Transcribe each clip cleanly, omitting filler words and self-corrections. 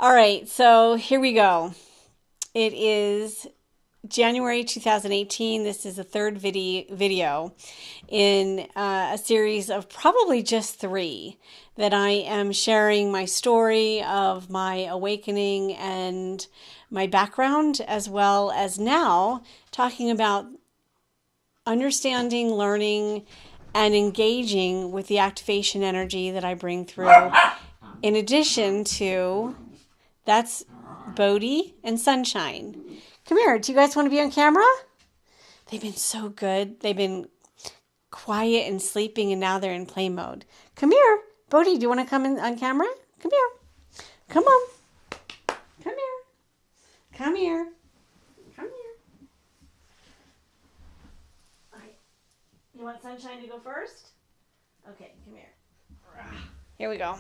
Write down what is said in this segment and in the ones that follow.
All right, so here we go. It is January 2018. This is the third video in a series of probably just three that I am sharing my story of my awakening and my background, as well as now talking about understanding, learning, and engaging with the activation energy that I bring through. In addition to, that's Bodhi and Sunshine. Come here. Do you guys want to be on camera? They've been so good. They've been quiet and sleeping, and now they're in play mode. Come here. Bodhi, do you want to come in on camera? Come here. Come on. Come here. Come here. Come here. All right. You want Sunshine to go first? Okay, come here. Here we go.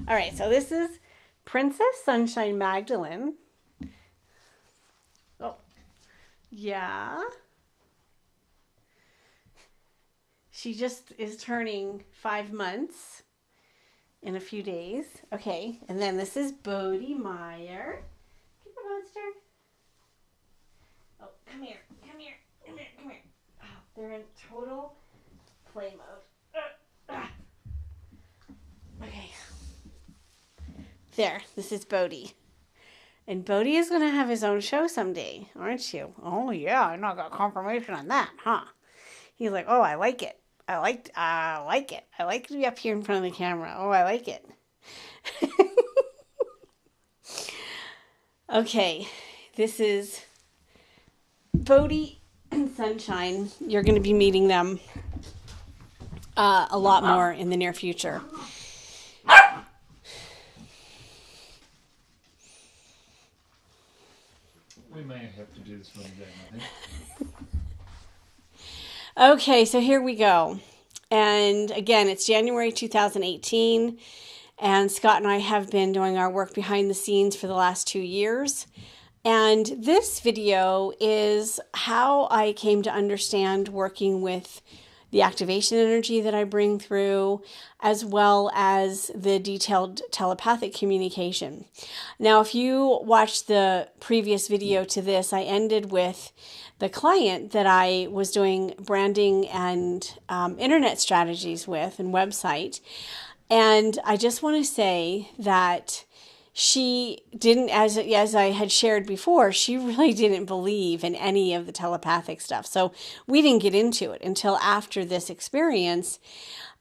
All right, so this is Princess Sunshine Magdalene. Oh, yeah. She just is turning 5 months in a few days. Okay, and then this is Bodhi Meyer. Come here, monster. Oh, come here, come here, come here, come here. Oh, they're in total play mode. Okay. There, this is Bodhi. And Bodhi is going to have his own show someday, aren't you? Oh, yeah, I know, got confirmation on that, huh? He's like, oh, I like it. I like it. I like to be up here in front of the camera. Oh, I like it. Okay, this is Bodhi and Sunshine. You're going to be meeting them a lot more in the near future. We may have to do this one again, I think. Okay, so here we go. And again, it's January 2018, and Scott and I have been doing our work behind the scenes for the last 2 years. And this video is how I came to understand working with the activation energy that I bring through, as well as the detailed telepathic communication. Now, if you watched the previous video to this, I ended with the client that I was doing branding and internet strategies with and website. And I just want to say that she didn't, as I had shared before, she really didn't believe in any of the telepathic stuff. So we didn't get into it until after this experience.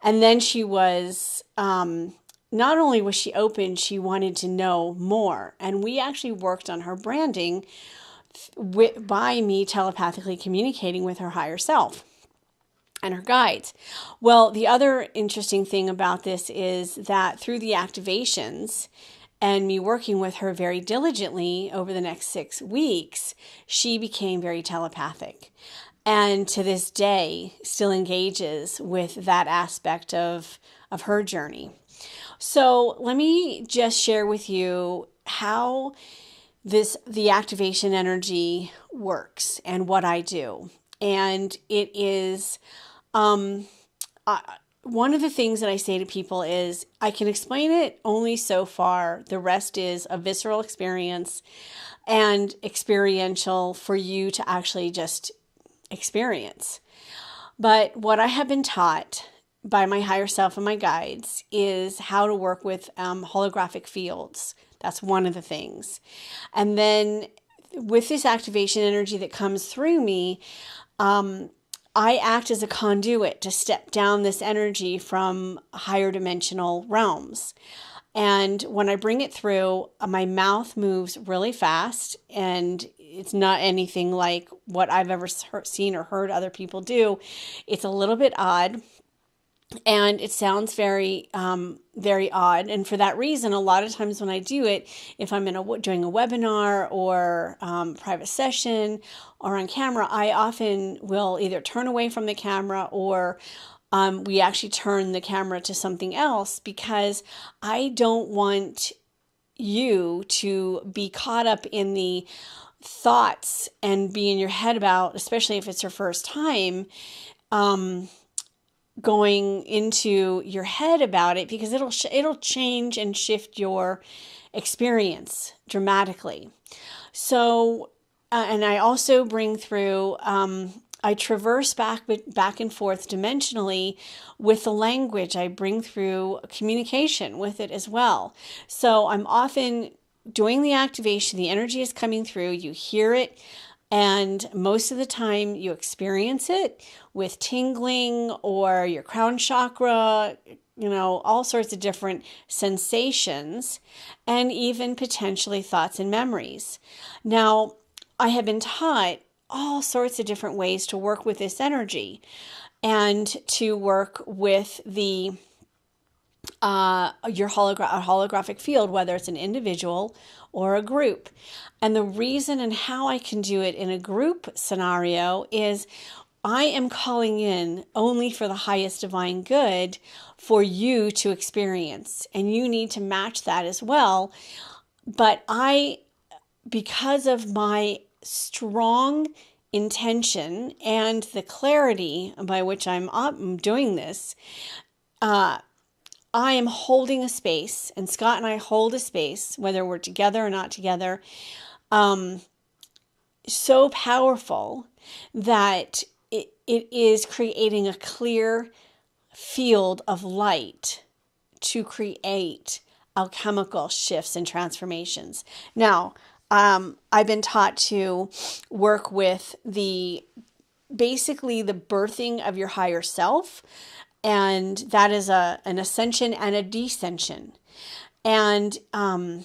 And then she was, not only was she open, she wanted to know more. And we actually worked on her branding by me telepathically communicating with her higher self and her guides. Well, the other interesting thing about this is that through the activations, and me working with her very diligently over the next 6 weeks, she became very telepathic. And to this day, still engages with that aspect of her journey. So let me just share with you how the activation energy works and what I do. And it is... one of the things that I say to people is I can explain it only so far. The rest is a visceral experience and experiential for you to actually just experience. But what I have been taught by my higher self and my guides is how to work with holographic fields. That's one of the things. And then with this activation energy that comes through me, I act as a conduit to step down this energy from higher dimensional realms. And when I bring it through, my mouth moves really fast, and it's not anything like what I've ever seen or heard other people do. It's a little bit odd, and it sounds very, very odd. And for that reason, a lot of times when I do it, if I'm doing a webinar or private session or on camera, I often will either turn away from the camera or we actually turn the camera to something else, because I don't want you to be caught up in the thoughts and be in your head about, especially if it's your first time, going into your head about it, because it'll change and shift your experience dramatically. So, and I also bring through, I traverse back and forth dimensionally with the language. I bring through communication with it as well. So I'm often doing the activation, the energy is coming through, you hear it, and most of the time you experience it with tingling or your crown chakra, all sorts of different sensations, and even potentially thoughts and memories. Now, I have been taught all sorts of different ways to work with this energy and to work with the your holographic field, whether it's an individual or a group. And the reason and how I can do it in a group scenario is I am calling in only for the highest divine good for you to experience. And you need to match that as well. But because of my strong intention and the clarity by which I'm doing this, I am holding a space, and Scott and I hold a space, whether we're together or not together, so powerful that it is creating a clear field of light to create alchemical shifts and transformations. Now, I've been taught to work with basically the birthing of your higher self, and that is an ascension and a descension. And I'm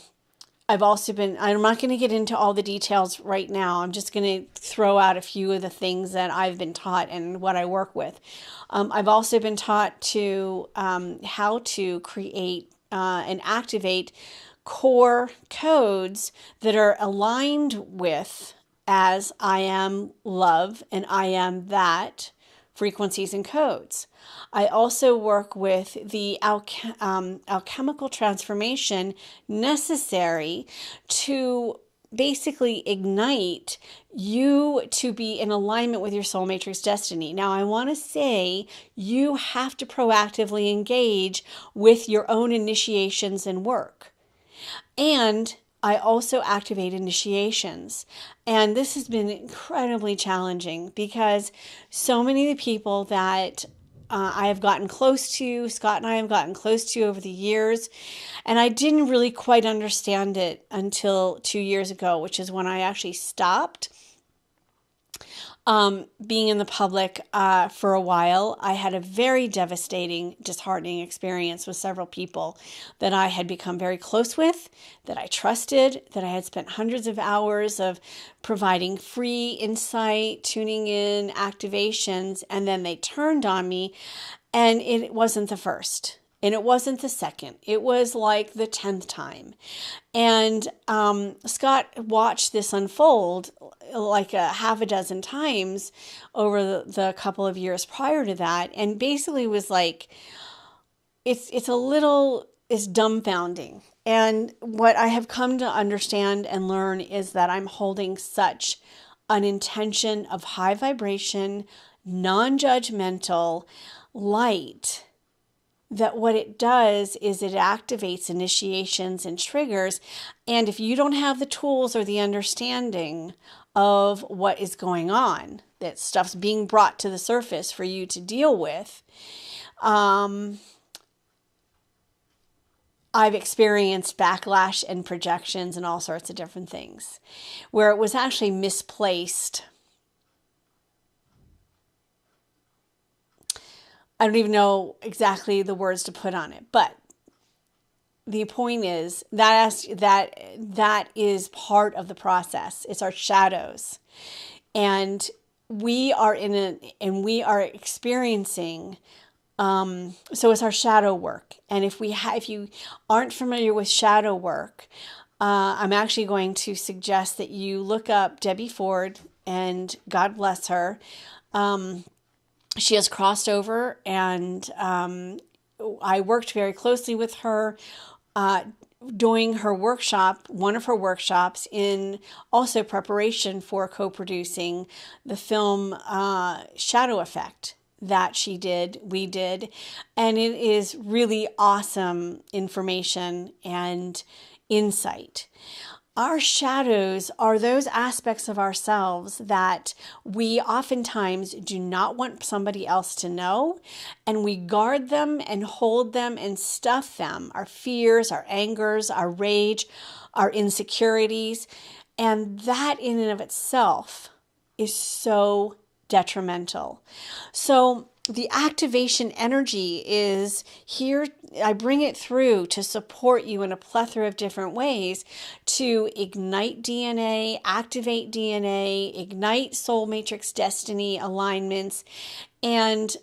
not going to get into all the details right now. I'm just going to throw out a few of the things that I've been taught and what I work with. I've also been taught to how to create and activate core codes that are aligned with as I am love and I am that frequencies and codes. I also work with the alchemical transformation necessary to basically ignite you to be in alignment with your soul matrix destiny. Now, I want to say you have to proactively engage with your own initiations and work. And I also activate initiations. And this has been incredibly challenging because so many of the people that I have gotten close to, Scott and I have gotten close to over the years, and I didn't really quite understand it until 2 years ago, which is when I actually stopped being in the public for a while. I had a very devastating, disheartening experience with several people that I had become very close with, that I trusted, that I had spent hundreds of hours of providing free insight, tuning in, activations, and then they turned on me, and it wasn't the first. And it wasn't the second. It was like the 10th time. And Scott watched this unfold like a half a dozen times over the couple of years prior to that. And basically was like, it's dumbfounding. And what I have come to understand and learn is that I'm holding such an intention of high vibration, non-judgmental light, that what it does is it activates initiations and triggers. And if you don't have the tools or the understanding of what is going on, that stuff's being brought to the surface for you to deal with, I've experienced backlash and projections and all sorts of different things where it was actually misplaced. I don't even know exactly the words to put on it, but the point is that is part of the process. It's our shadows, and we are experiencing. So it's our shadow work, and if you aren't familiar with shadow work, I'm actually going to suggest that you look up Debbie Ford, and God bless her. She has crossed over, and I worked very closely with her doing her workshop, one of her workshops, in also preparation for co-producing the film Shadow Effect that we did. And it is really awesome information and insight. Our shadows are those aspects of ourselves that we oftentimes do not want somebody else to know, and we guard them and hold them and stuff them, our fears, our angers, our rage, our insecurities, and that in and of itself is so detrimental. So the activation energy is here. I bring it through to support you in a plethora of different ways to ignite DNA, activate DNA, ignite soul matrix destiny alignments, and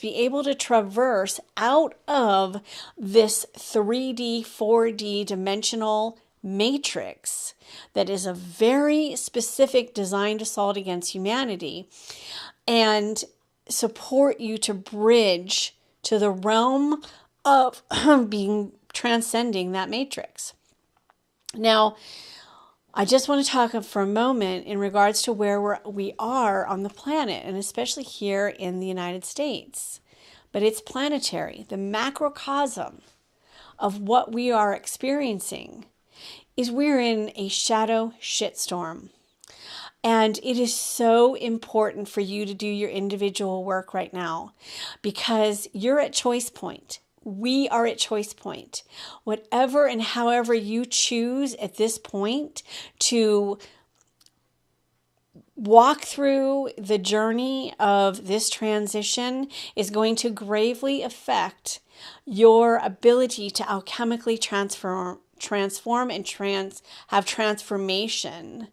be able to traverse out of this 3D, 4D dimensional matrix that is a very specific designed assault against humanity, and support you to bridge to the realm of transcending that matrix. Now, I just want to talk for a moment in regards to where we are on the planet, and especially here in the United States. But it's planetary. The macrocosm of what we are experiencing is we're in a shadow shitstorm. And it is so important for you to do your individual work right now, because you're at choice point. We are at choice point. Whatever and however you choose at this point to walk through the journey of this transition is going to gravely affect your ability to alchemically transform and have transformation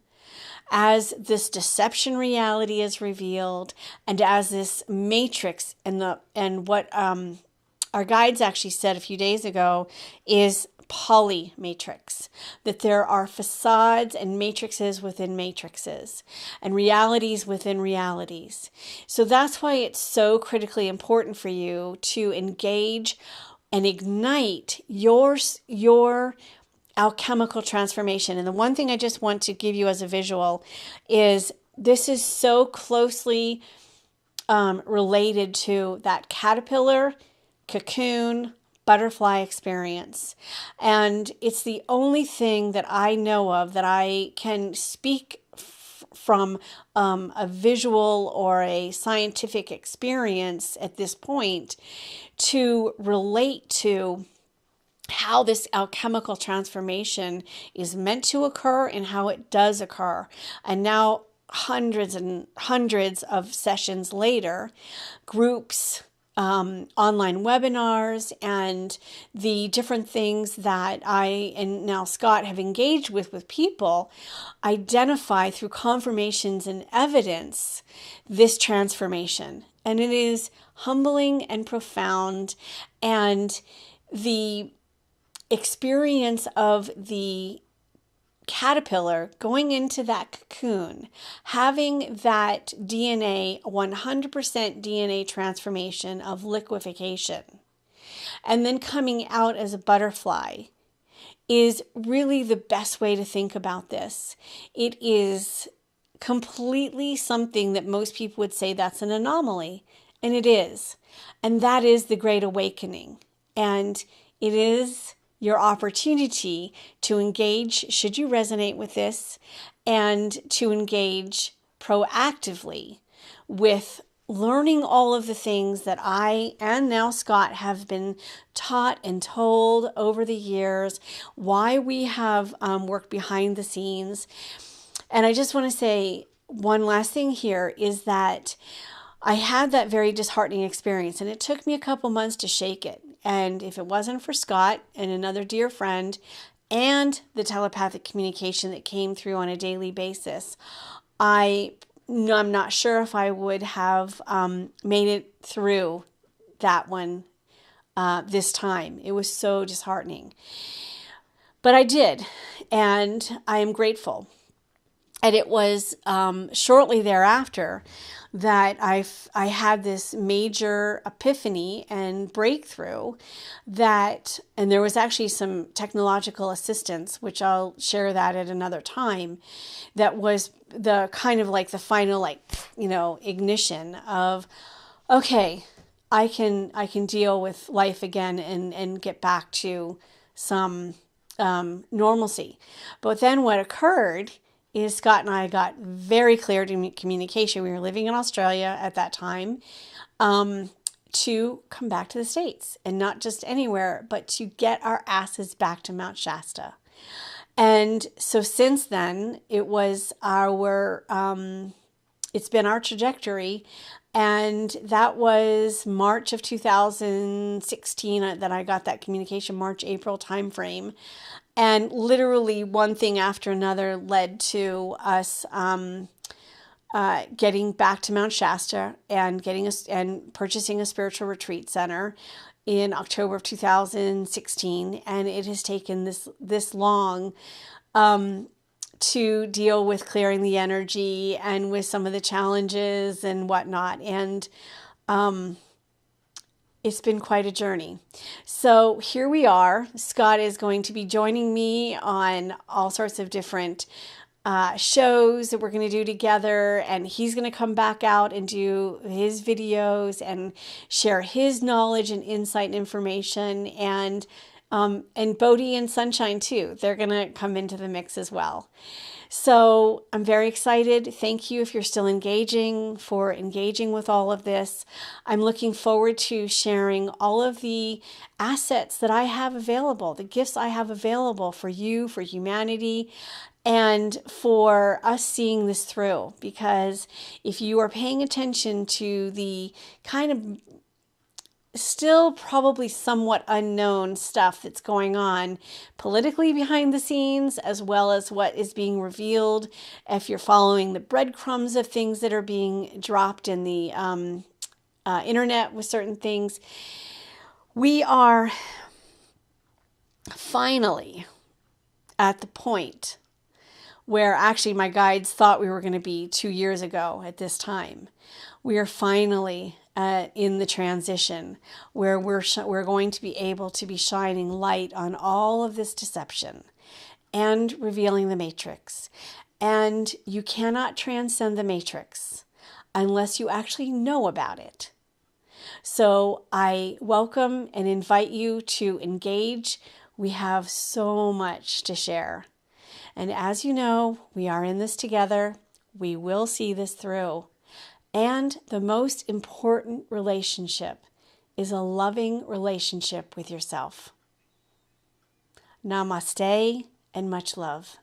as this deception reality is revealed, and as this matrix and what our guides actually said a few days ago is poly matrix, that there are facades and matrices within matrices and realities within realities. So that's why it's so critically important for you to engage and ignite your alchemical transformation. And the one thing I just want to give you as a visual is this is so closely related to that caterpillar, cocoon, butterfly experience. And it's the only thing that I know of that I can speak from a visual or a scientific experience at this point to relate to how this alchemical transformation is meant to occur and how it does occur. And now hundreds and hundreds of sessions later, groups, online webinars, and the different things that I and now Scott have engaged with people identify through confirmations and evidence this transformation. And it is humbling and profound, and the experience of the caterpillar going into that cocoon, having that DNA, 100% DNA transformation of liquefaction, and then coming out as a butterfly is really the best way to think about this. It is completely something that most people would say that's an anomaly, and it is. And that is the Great Awakening. And it is your opportunity to engage, should you resonate with this, and to engage proactively with learning all of the things that I and now Scott have been taught and told over the years, why we have worked behind the scenes. And I just want to say one last thing here is that I had that very disheartening experience, and it took me a couple months to shake it. And if it wasn't for Scott and another dear friend and the telepathic communication that came through on a daily basis, I'm not sure if I would have made it through that one this time. It was so disheartening. But I did, and I am grateful. And it was shortly thereafter that I had this major epiphany and breakthrough and there was actually some technological assistance, which I'll share that at another time, that was the kind of like the final, ignition of, okay, I can deal with life again and get back to some normalcy. But then what occurred is Scott and I got very clear to communication. We were living in Australia at that time, to come back to the States, and not just anywhere, but to get our asses back to Mount Shasta. And so since then, it's been our trajectory. And that was March of 2016 that I got that communication, March, April timeframe. And literally one thing after another led to us getting back to Mount Shasta and purchasing a spiritual retreat center in October of 2016. And it has taken this long to deal with clearing the energy and with some of the challenges and whatnot. And it's been quite a journey. So here we are. Scott is going to be joining me on all sorts of different shows that we're going to do together, and he's going to come back out and do his videos and share his knowledge and insight and information, and Bodhi and Sunshine too. They're going to come into the mix as well. So I'm very excited. Thank you if you're still engaging with all of this. I'm looking forward to sharing all of the assets that I have available, the gifts I have available for you, for humanity, and for us seeing this through. Because if you are paying attention to the kind of still probably somewhat unknown stuff that's going on politically behind the scenes, as well as what is being revealed, if you're following the breadcrumbs of things that are being dropped in the internet with certain things, we are finally at the point where actually my guides thought we were going to be 2 years ago at this time. We are finally in the transition where we're going to be able to be shining light on all of this deception and revealing the matrix. And you cannot transcend the matrix unless you actually know about it. So I welcome and invite you to engage. We have so much to share. And as you know, we are in this together. We will see this through. And the most important relationship is a loving relationship with yourself. Namaste and much love.